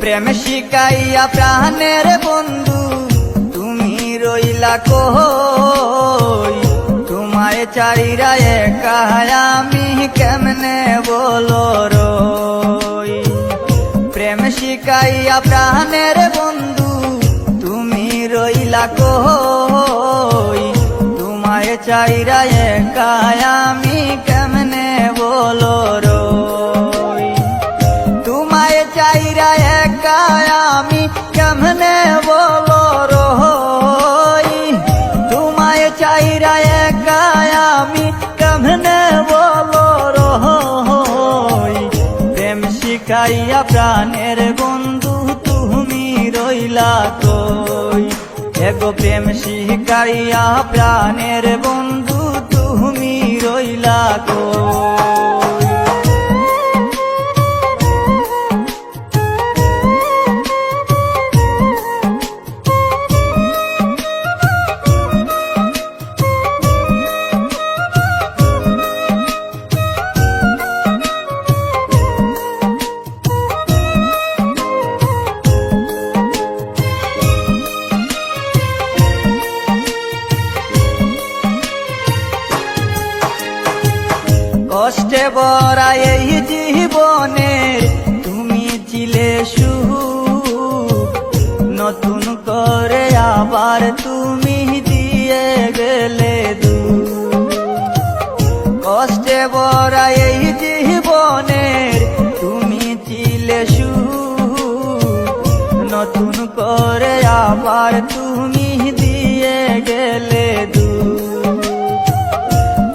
প্রেম শিখাইয়া প্রাণের বন্ধু তুমি রইলা কই, তোমায় চাইরা একা আমি কেমনে বলো রই। প্রেম শিখাইয়া প্রাণের বন্ধু তুমি রইলা কই, তোমায় চাইরা একা আমি কেমনে বলো রই। তোমায় চাইরা একা আমি কেমনে বলো রই, তোমায় চাইরা একা আমি কেমনে বলো রই। প্রেম শিখাইয়া প্রাণের বন্ধু তুমি রইলা কই, এগো প্রেম শিখাইয়া প্রাণের বন্ধু তুমি রইলা কই। কষ্টে ভরা এই জীবনে তুমি ছিলে সুখ, নতুন করে আবার তুমি দিয়ে গেলে দুঃখ। কষ্টে ভরা এই জীবনে তুমি ছিলে সুখ, নতুন করে আবার তুমি দিয়ে গেলে দুঃখ।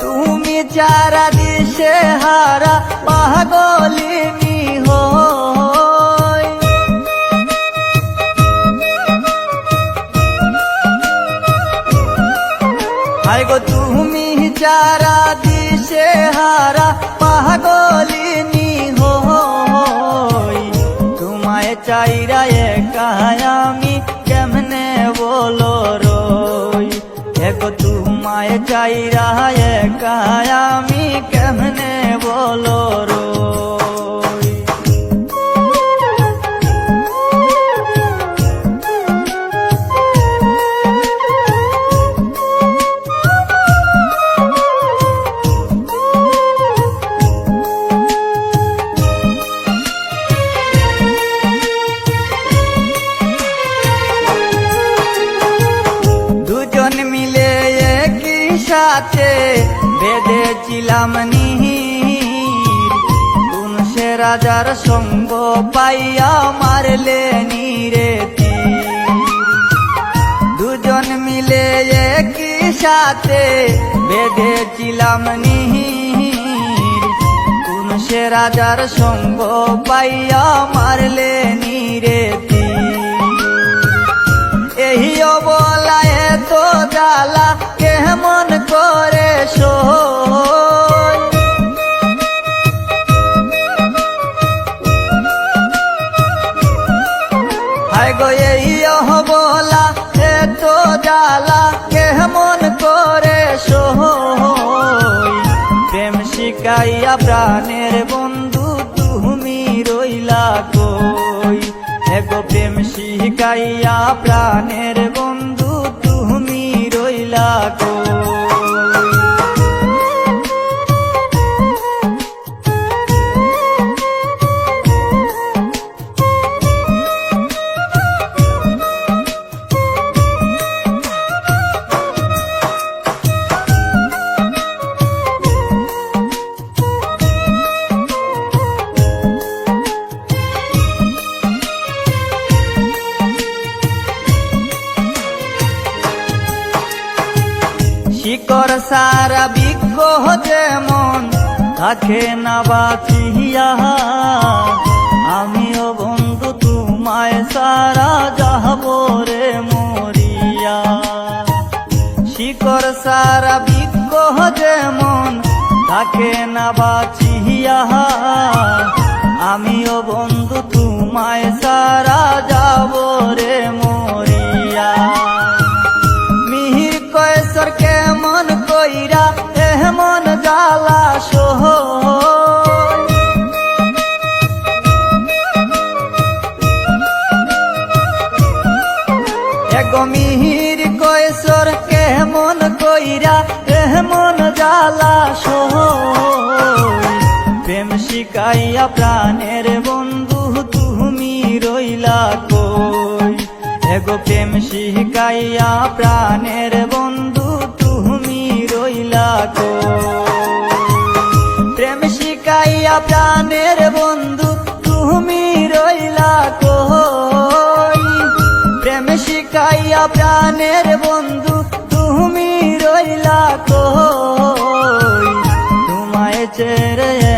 তুমি যারা দিশে হারা পাগলিনী হই, হায় গো তুমি যারা দিশে হারা পাগলিনী হই, তোমায় চাইরা একা আমি কেমনে বলো রই। এগো তোমায় চাইরা একা আমি কেমনে বলো রই। দুজন মিলে একই সাথে বেঁধেছিলাম নীর, কোন সে রাজার সঙ্গ পাইয়া মারলে নীরে তীর। দুজন মিলে একই সাথে বেঁধেছিলাম নীর, কোন সে রাজার সঙ্গ পাইয়া মারলে নীরে তীর। এই অবলায় তো জ্বালা কেমন করে সই, হায় গো এই অবলা এত জ্বালা কেমন করে সই। প্রেম শিখাইয়া প্রাণের বন্ধু তুমি রইলা কই, এগো প্রেম শিখাইয়া প্রাণের বন্ধু তুমি রইলা কই। শিকড় সারা বৃক্ষ যেমন থাকে না বাঁচিয়া, আমিও বন্ধু তোমায় সারা যাব রে মরিয়া। শিকড় সারা বৃক্ষ যেমন থাকে না বাঁচিয়া, আমিও বন্ধু তোমায় সারা যাব রে মরিয়া। মিহির কয়েসর কেমন কইরা এমন জ্বালা সই, গো মিহির কৈশোর কেমন কইরা এমন জ্বালা সই প্রেম শিখাইয়া প্রাণের বন্ধু তুমি রইলা কই এগো প্রেম শিখাইয়া প্রাণের বন্ধু তুমি রইলা কই প্রেম শিখাইয়া প্রাণের বন্ধু তুমি রইলা কই প্রেম শিখাইয়া প্রাণের বন্ধু তুমি রইলা কই তোমায় ছেড়ে